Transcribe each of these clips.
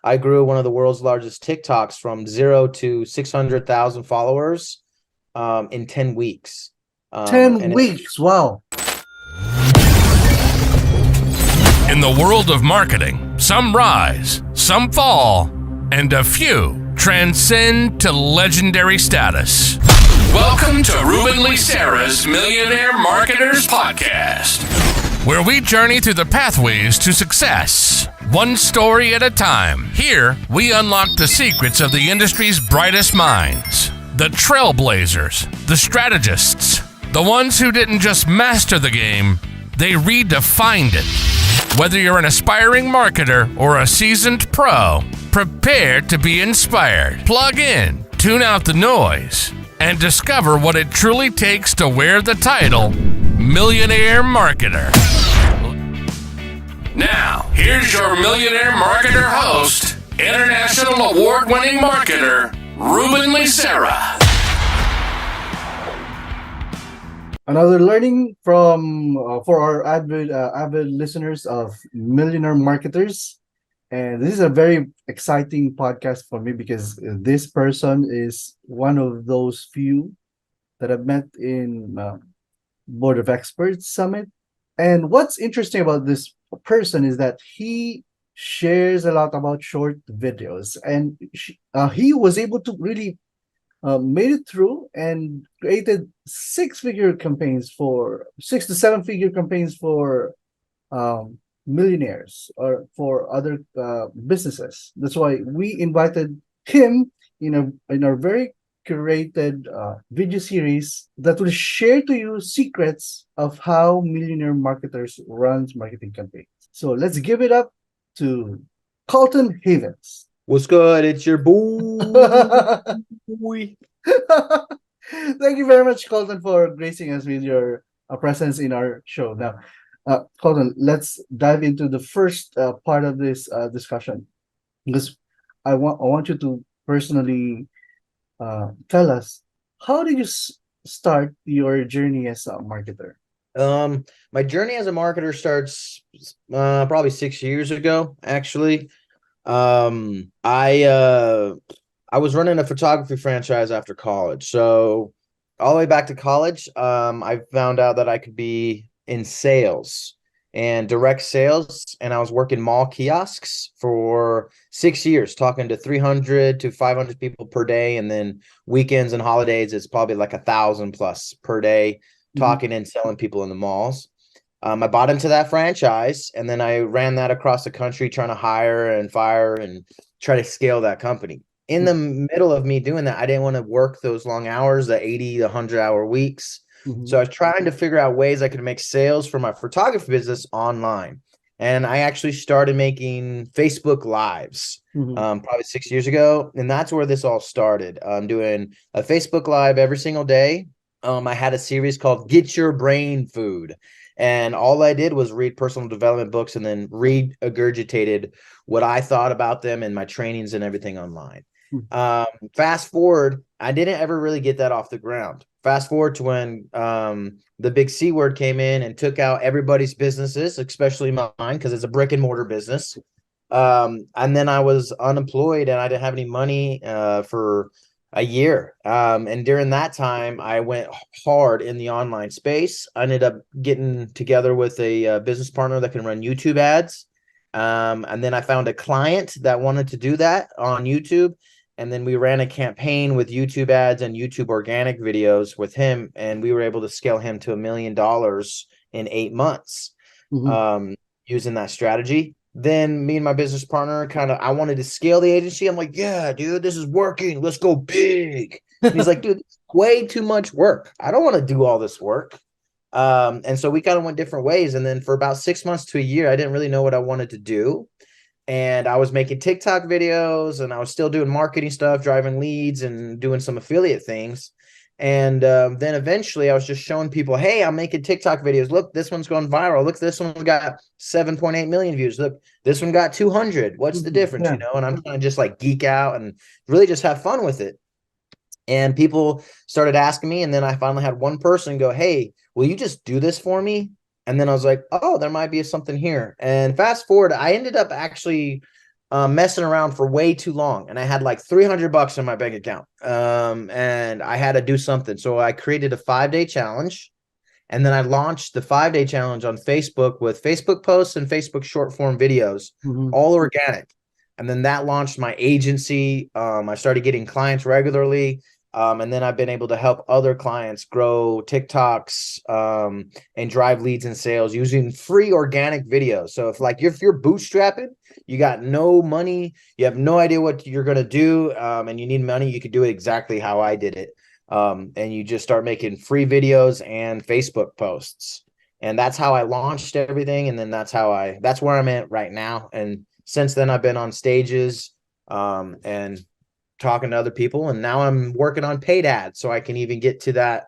I grew one of the world's largest TikToks from 0 to 600,000 followers in 10 weeks. 10 weeks. Wow. In the world of marketing, some rise, some fall, and a few transcend to legendary status. Welcome to Ruben Licera's Millionaire Marketers Podcast, where we journey through the pathways to success, one story at a time. Here, we unlock the secrets of the industry's brightest minds, the trailblazers, the strategists, the ones who didn't just master the game, they redefined it. Whether you're an aspiring marketer or a seasoned pro, prepare to be inspired. Plug in, tune out the noise, and discover what it truly takes to wear the title Millionaire Marketer. Now, here's your Millionaire Marketer host, international award-winning marketer, Ruben Licera. Another learning from for our avid listeners of Millionaire Marketers. And this is a very exciting podcast for me because this person is one of those few that I've met in Board of Experts Summit. And what's interesting about this person is that he shares a lot about short videos, and he was able to really made it through and created six to seven figure campaigns for millionaires or for other businesses. That's why we invited him in our very curated video series that will share to you secrets of how millionaire marketers runs marketing campaigns. So let's give it up to Colton Havens. What's good? It's your boy. Thank you very much, Colton, for gracing us with your presence in our show. Now, Colton, let's dive into the first part of this discussion, because I want you to personally tell us, how did you start your journey as a marketer? My journey as a marketer starts probably 6 years ago, actually. I was running a photography franchise after college. So all the way back to college, I found out that I could be in sales and direct sales. And I was working mall kiosks for 6 years, talking to 300 to 500 people per day. And then weekends and holidays, it's probably like 1,000 plus per day, talking and selling people in the malls. I bought into that franchise, and then I ran that across the country, trying to hire and fire and try to scale that company. In the middle of me doing that, I didn't want to work those long hours, the 80 to 100-hour weeks. So I was trying to figure out ways I could make sales for my photography business online. And I actually started making Facebook Lives probably 6 years ago. And that's where this all started. I'm doing a Facebook Live every single day. I had a series called Get Your Brain Food. And all I did was read personal development books and then regurgitated what I thought about them and my trainings and everything online. Fast forward, I didn't ever really get that off the ground. Fast forward to when the big C word came in and took out everybody's businesses, especially mine, because it's a brick and mortar business. And then I was unemployed and I didn't have any money for a year. And during that time, I went hard in the online space. I ended up getting together with a business partner that can run YouTube ads. And then I found a client that wanted to do that on YouTube. And then we ran a campaign with YouTube ads and YouTube organic videos with him. And we were able to scale him to $1 million in 8 months using that strategy. Then me and my business partner I wanted to scale the agency. I'm like, yeah, dude, this is working. Let's go big. And he's like, dude, this is way too much work. I don't want to do all this work. And so we kind of went different ways. And then for about 6 months to a year, I didn't really know what I wanted to do. And I was making TikTok videos and I was still doing marketing stuff, driving leads and doing some affiliate things. And then eventually I was just showing people, hey, I'm making TikTok videos. Look, this one's going viral. Look, this one's got 7.8 million views. Look, this one got 200. What's the difference, Yeah. And I'm trying to just like geek out and really just have fun with it. And people started asking me. And then I finally had one person go, hey, will you just do this for me? And then I was like, oh, there might be something here. And fast forward, I ended up actually messing around for way too long, and I had like $300 in my bank account. And I had to do something. So I created a 5-day challenge, and then I launched the 5-day challenge on Facebook with Facebook posts and Facebook short form videos, Mhm. all organic. And then that launched my agency. I started getting clients regularly. And then I've been able to help other clients grow TikToks, and drive leads and sales using free organic videos. So if you're bootstrapping, you got no money, you have no idea what you're gonna do, and you need money, you could do it exactly how I did it. And you just start making free videos and Facebook posts. And that's how I launched everything. And then that's where I'm at right now. And since then I've been on stages, and talking to other people, and now I'm working on paid ads so I can even get to that,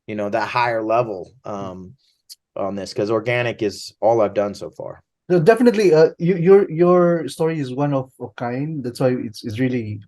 that higher level, on this, because organic is all I've done so far. No, definitely. Your story is one of a kind. That's why it's really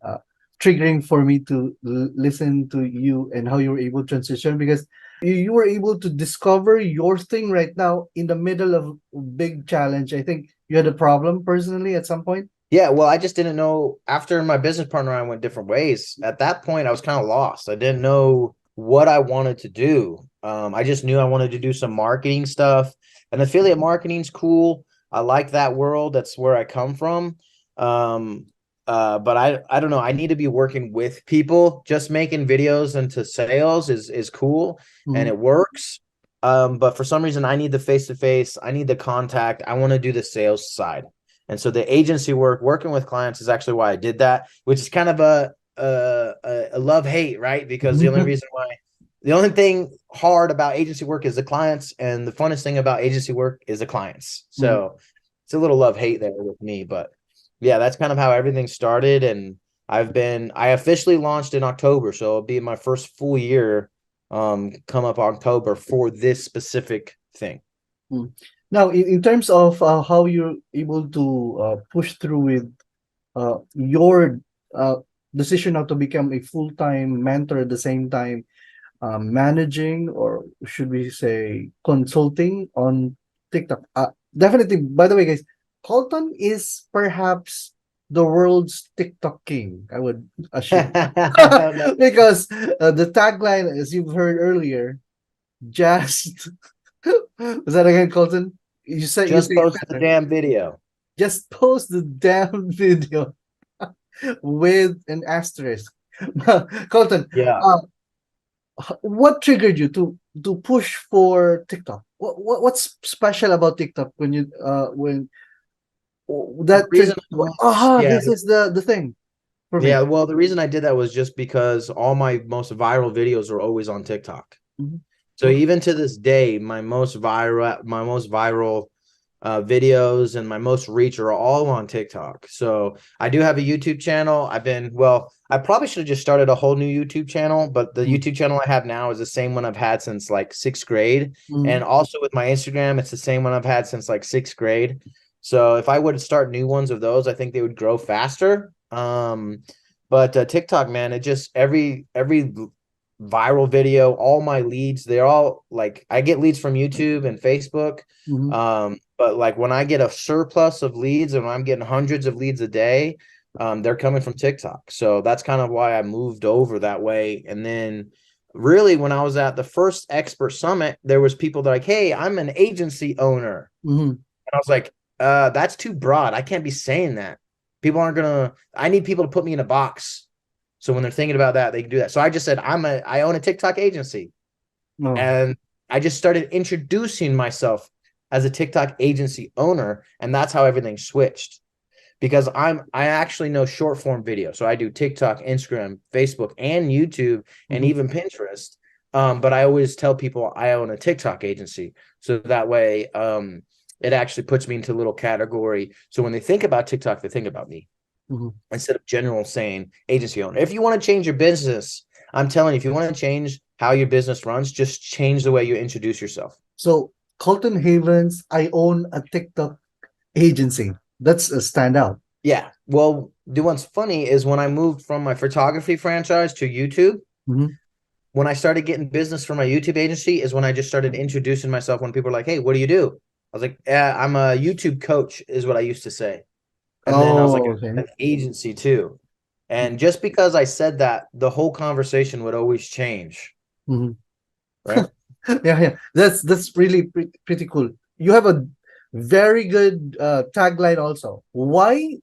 triggering for me to listen to you and how you were able to transition, because you were able to discover your thing right now in the middle of a big challenge. I think you had a problem personally at some point. Yeah, well, I just didn't know. After my business partner and I went different ways, at that point I was kind of lost. I didn't know what I wanted to do. I just knew I wanted to do some marketing stuff, and affiliate marketing's cool. I like that world. That's where I come from. Um, but I don't know. I need to be working with people. Just making videos into sales is cool and Mhm. it works. But for some reason I need the face to face. I need the contact. I want to do the sales side. And so the agency work, working with clients, is actually why I did that, which is kind of a love hate, right? Because the only thing hard about agency work is the clients, and the funnest thing about agency work is the clients. Mhm. So it's a little love hate there with me, but yeah, that's kind of how everything started. And I officially launched in October, so it'll be my first full year, come up October, for this specific thing. Mm. Now, in terms of how you're able to push through with your uh, decision now to become a full-time mentor at the same time, managing, or should we say consulting on TikTok. Definitely, by the way, guys, Colton is perhaps the world's TikTok king, I would assume. No, Because the tagline, as you've heard earlier, just was that again, Colton? You just say it post the better. damn video. Just post the damn video with an asterisk. Colton, Yeah. uh, what triggered you to push for TikTok? What's special about TikTok when you when The that reason triggered I you? launched, yeah, This is the thing for me. yeah. Well, the reason I did that was just because all my most viral videos are always on TikTok. Mhm. So Okay. even to this day, my most viral videos and my most reach are all on TikTok. So I do have a YouTube channel. I probably should have just started a whole new YouTube channel, but the Mhm. YouTube channel I have now is the same one I've had since like sixth grade. Mhm. And also with my Instagram, it's the same one I've had since like sixth grade. So if I would start new ones of those, I think they would grow faster. But TikTok, man, it just every viral video, all my leads, they're all like, I get leads from YouTube and Facebook. Mhm. But like when I get a surplus of leads and I'm getting hundreds of leads a day, they're coming from TikTok. So that's kind of why I moved over that way. And then really when I was at the first expert summit, there was people that like, hey, I'm an agency owner. Mhm. And I was like, that's too broad. I can't be saying that. People aren't gonna, I need people to put me in a box. So when they're thinking about that, they can do that. So I just said, I own a TikTok agency. No. And I just started introducing myself as a TikTok agency owner. And that's how everything switched. Because I actually know short form video. So I do TikTok, Instagram, Facebook, and YouTube, and Mhm. even Pinterest. But I always tell people I own a TikTok agency. So that way, it actually puts me into a little category. So when they think about TikTok, they think about me Mhm. instead of general saying agency owner. If you want to change your business, I'm telling you, if you want to change how your business runs, just change the way you introduce yourself. So Colton Havens, I own a TikTok agency. That's a standout. Yeah. Well, the one's funny is when I moved from my photography franchise to YouTube, Mhm. when I started getting business for my YouTube agency is when I just started introducing myself when people were like, hey, what do you do? I was like, yeah, I'm a YouTube coach, is what I used to say. And then I was like, Oh, okay. an agency too. And just because I said that, the whole conversation would always change, Mhm. right? Yeah. That's really pretty cool. You have a very good tagline also. Why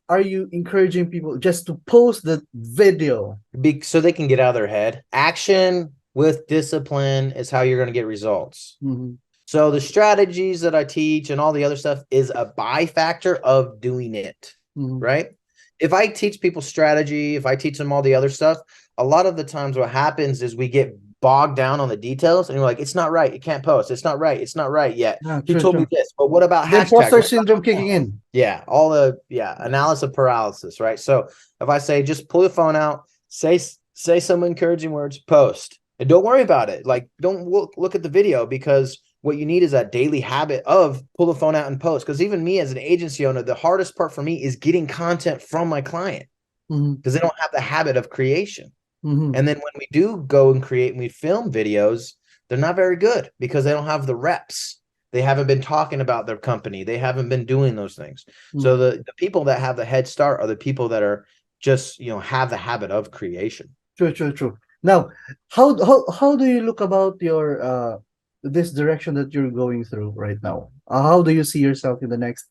are you encouraging people just to post the video? So they can get out of their head. Action with discipline is how you're going to get results. Mhm. So the strategies that I teach and all the other stuff is a by factor of doing it, Mhm. right? If I teach people strategy, if I teach them all the other stuff, a lot of the times what happens is we get bogged down on the details and you're like, it's not right. You can't post. It's not right. It's not right yet. Yeah, He true, told me true. this, but what about The hashtags? imposter What about syndrome kicking in. yeah, all the analysis paralysis, right? So if I say just pull the phone out, say some encouraging words, post, and don't worry about it. Like don't look at the video, because what you need is that daily habit of pull the phone out and post. Because even me as an agency owner, the hardest part for me is getting content from my client, Mhm. because they don't have the habit of creation. Mhm. And then when we do go and create and we film videos, they're not very good because they don't have the reps. They haven't been talking about their company. They haven't been doing those things. So Mhm. the people that have the head start are the people that are just, have the habit of creation. True. Now, how do you look about your this direction that you're going through right now? How do you see yourself in the next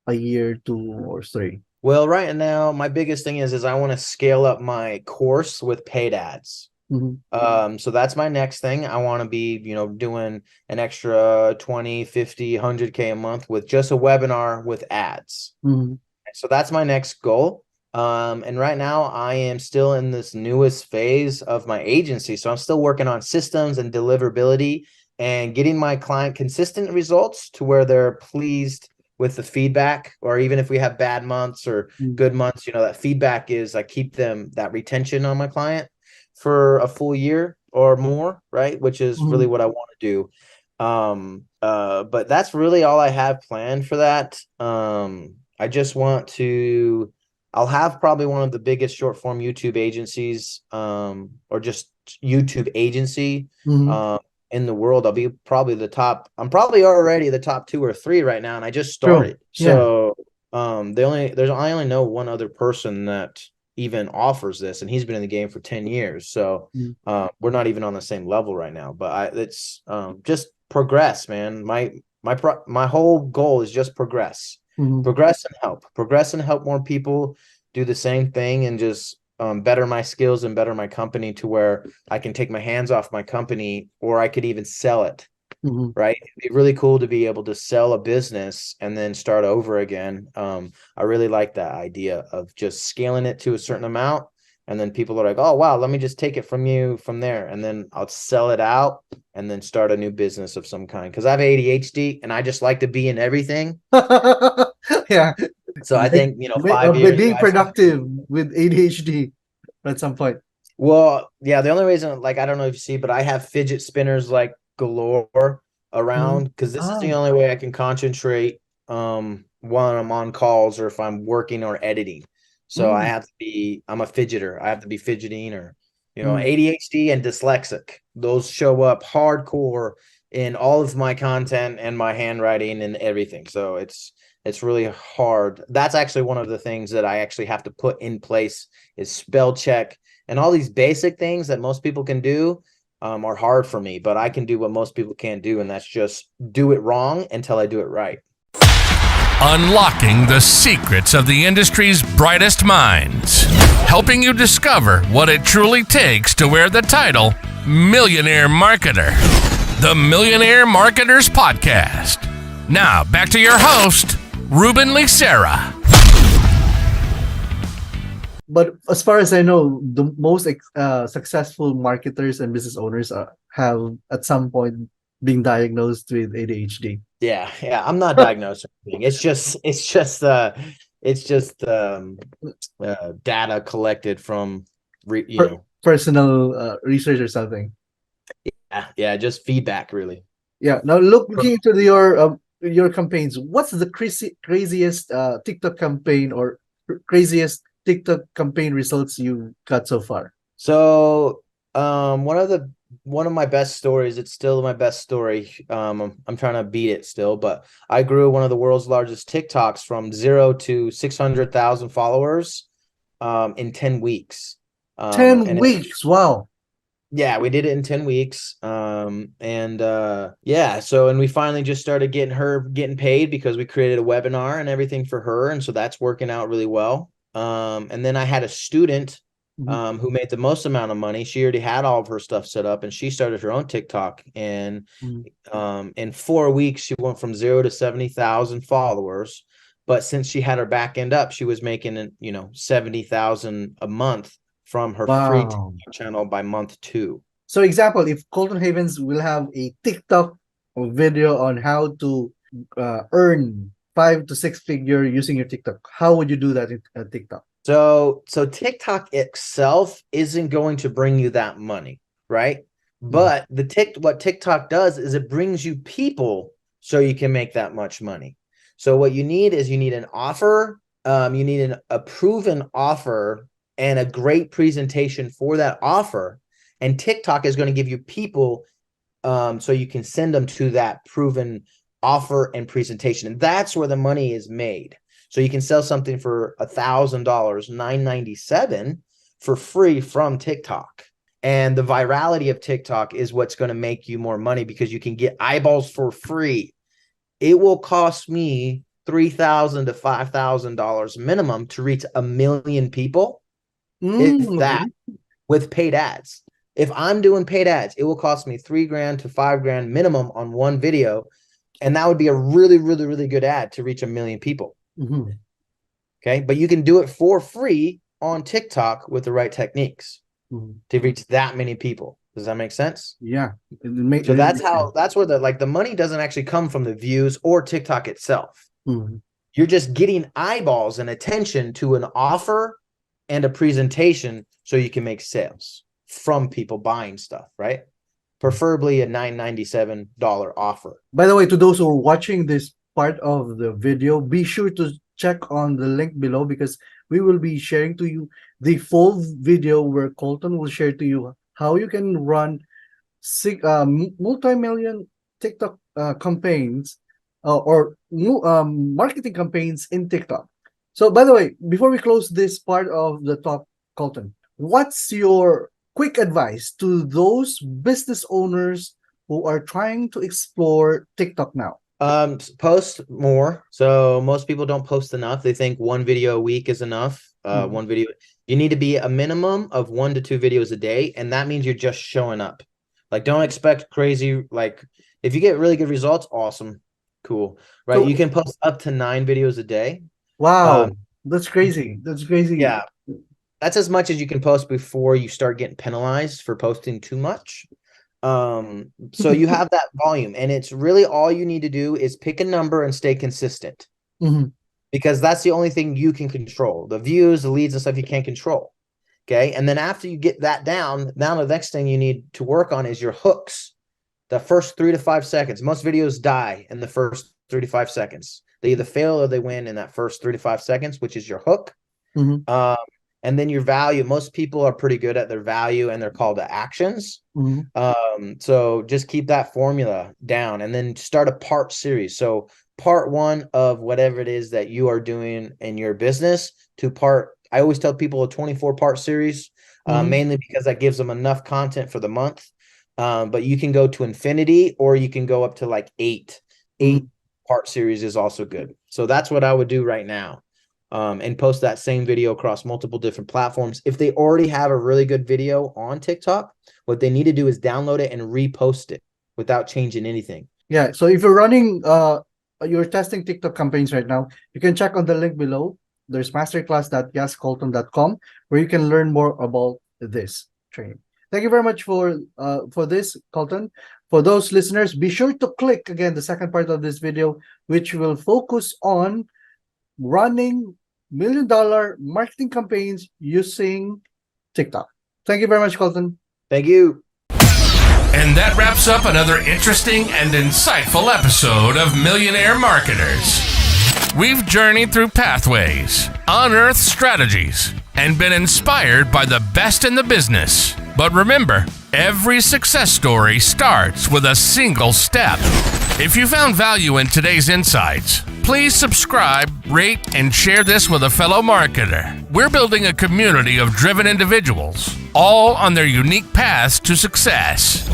a year, 2 or 3? Well, right now, my biggest thing is I want to scale up my course with paid ads. Mhm. So that's my next thing. I want to be, doing an extra 20, 50, 100K a month with just a webinar with ads. Mhm. So that's my next goal. And right now I am still in this newest phase of my agency. So I'm still working on systems and deliverability and getting my client consistent results to where they're pleased with the feedback, or even if we have bad months or Mhm. good months, that feedback is I keep them that retention on my client for a full year or more, right? Which is really Mhm. what I want to do. But that's really all I have planned for that. I just want to, I'll have probably one of the biggest short form YouTube agencies, or just YouTube agency, Mhm. um, in the world. I'll be probably I'm probably already the top 2 or 3 right now. And I just True. started. Yeah. So, I only know one other person that even offers this, and he's been in the game for 10 years. So, Mhm. we're not even on the same level right now, but it's just progress, man. My whole goal is just Mhm. progress and help more people do the same thing, and just better my skills and better my company to where I can take my hands off my company, or I could even sell it. Mhm. Right. It'd be really cool to be able to sell a business and then start over again. I really like that idea of just scaling it to a certain amount. And then people are like, oh, wow, let me just take it from you from there. And then I'll sell it out and then start a new business of some kind. Because I have ADHD and I just like to be in everything. Yeah. So I think, By 5 years, being five, productive with ADHD at some point. well, yeah, the only reason, like, I don't know if you see, but I have fidget spinners like galore Mhm. around, because this is Ah. the only way I can concentrate when I'm on calls or if I'm working or editing. So Mm. I'm a fidgeter. I have to be fidgeting, or Mm. ADHD and dyslexic. Those show up hardcore in all of my content and my handwriting and everything. So it's really hard. That's actually one of the things that I actually have to put in place is spell check. And all these basic things that most people can do are hard for me, but I can do what most people can't do, and that's just do it wrong until I do it right. Unlocking the secrets of the industry's brightest minds, helping you discover what it truly takes to wear the title Millionaire Marketer. The Millionaire Marketers Podcast. Now, back to your host, Ruben Licera. But as far as I know, the most successful marketers and business owners have at some point been diagnosed with ADHD. Yeah, I'm not diagnosed or anything. It's just data collected from Personal research or something. yeah, just feedback really. Yeah. Now looking into your campaigns, what's the craziest TikTok campaign or craziest TikTok campaign results you got so far? So, one of the one of my best stories. It's still my best story. I'm trying to beat it still, but I grew one of the world's largest TikToks from 0 to 600,000 followers in 10 weeks. 10 And weeks. Wow. yeah, we did it in 10 weeks. Yeah, so and we finally just started getting paid because we created a webinar and everything for her. And so that's working out really well. And then I had a student who made the most amount of money. She already had all of her stuff set up and she started her own TikTok. And in 4 weeks, she went from 0 to 70,000 followers. But since she had her back end up, she was making, 70,000 a month from her free Wow. TikTok channel by month 2. So example, if Colton Havens will have a TikTok video on how to earn 5 to 6 figure using your TikTok, how would you do that in TikTok? So TikTok itself isn't going to bring you that money, right? But what TikTok does is it brings you people so you can make that much money. So what you need is you need an offer, you need a proven offer and a great presentation for that offer. And TikTok is going to give you people so you can send them to that proven offer and presentation. And that's where the money is made. So you can sell something for $1,000, $997 for free from TikTok. And the virality of TikTok is what's going to make you more money because you can get eyeballs for free. It will cost me $3,000 to $5,000 minimum to reach 1 million people. If that, with paid ads. If I'm doing paid ads, it will cost me $3,000 to $5,000 minimum on one video. And that would be a really, really, really good ad to reach 1 million people. Okay. But you can do it for free on TikTok with the right techniques to reach that many people. Does that make sense? Yeah. So that's where the money doesn't actually come from the views or TikTok itself. You're just getting eyeballs and attention to an offer and a presentation so you can make sales from people buying stuff, right? Preferably a $997 offer. By the way, to those who are watching this part of the video, be sure to check on the link below because we will be sharing to you the full video where Colton will share to you how you can run multi-million TikTok campaigns or marketing campaigns in TikTok. So, by the way, before we close this part of the talk, Colton, what's your quick advice to those business owners who are trying to explore TikTok now? Post more. So most people don't post enough. They think one video a week is enough. One video. You need to be a minimum of 1 to 2 videos a day, and that means you're just showing up. Like, don't expect crazy. Like, if you get really good results, awesome, cool, right? So, you can post up to 9 videos a day. Wow, that's crazy. That's crazy. Yeah, that's as much as you can post before you start getting penalized for posting too much. So you have that volume, and it's really all you need to do is pick a number and stay consistent. Because that's the only thing you can control. The views, the leads, and stuff you can't control. Okay. And then after you get that down, now the next thing you need to work on is your hooks. The first 3 to 5 seconds. Most videos die in the first 3 to 5 seconds. They either fail or they win in that first 3 to 5 seconds, which is your hook. And then your value. Most people are pretty good at their value and their call to actions. So just keep that formula down and then start a part series. So part 1 of whatever it is that you are doing in your business I always tell people a 24-part series, mainly because that gives them enough content for the month. But you can go to infinity or you can go up to like 8 part series is also good. So that's what I would do right now. And post that same video across multiple different platforms. If they already have a really good video on TikTok, what they need to do is download it and repost it without changing anything. Yeah. So if you're running, you're testing TikTok campaigns right now, you can check on the link below. There's masterclass.yascolton.com where you can learn more about this training. Thank you very much for this, Colton. For those listeners, be sure to click again the second part of this video, which will focus on running $1 million marketing campaigns using TikTok. Thank you very much, Colton. Thank you. And that wraps up another interesting and insightful episode of Millionaire Marketers. We've journeyed through pathways, unearthed strategies, and been inspired by the best in the business. But remember, every success story starts with a single step. If you found value in today's insights, please subscribe, rate, and share this with a fellow marketer. We're building a community of driven individuals, all on their unique paths to success.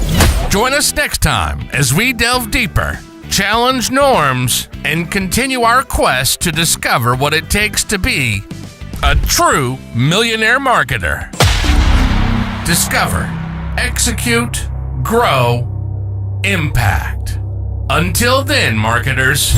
Join us next time as we delve deeper, challenge norms, and continue our quest to discover what it takes to be a true millionaire marketer. Discover, execute, grow, impact. Until then, marketers.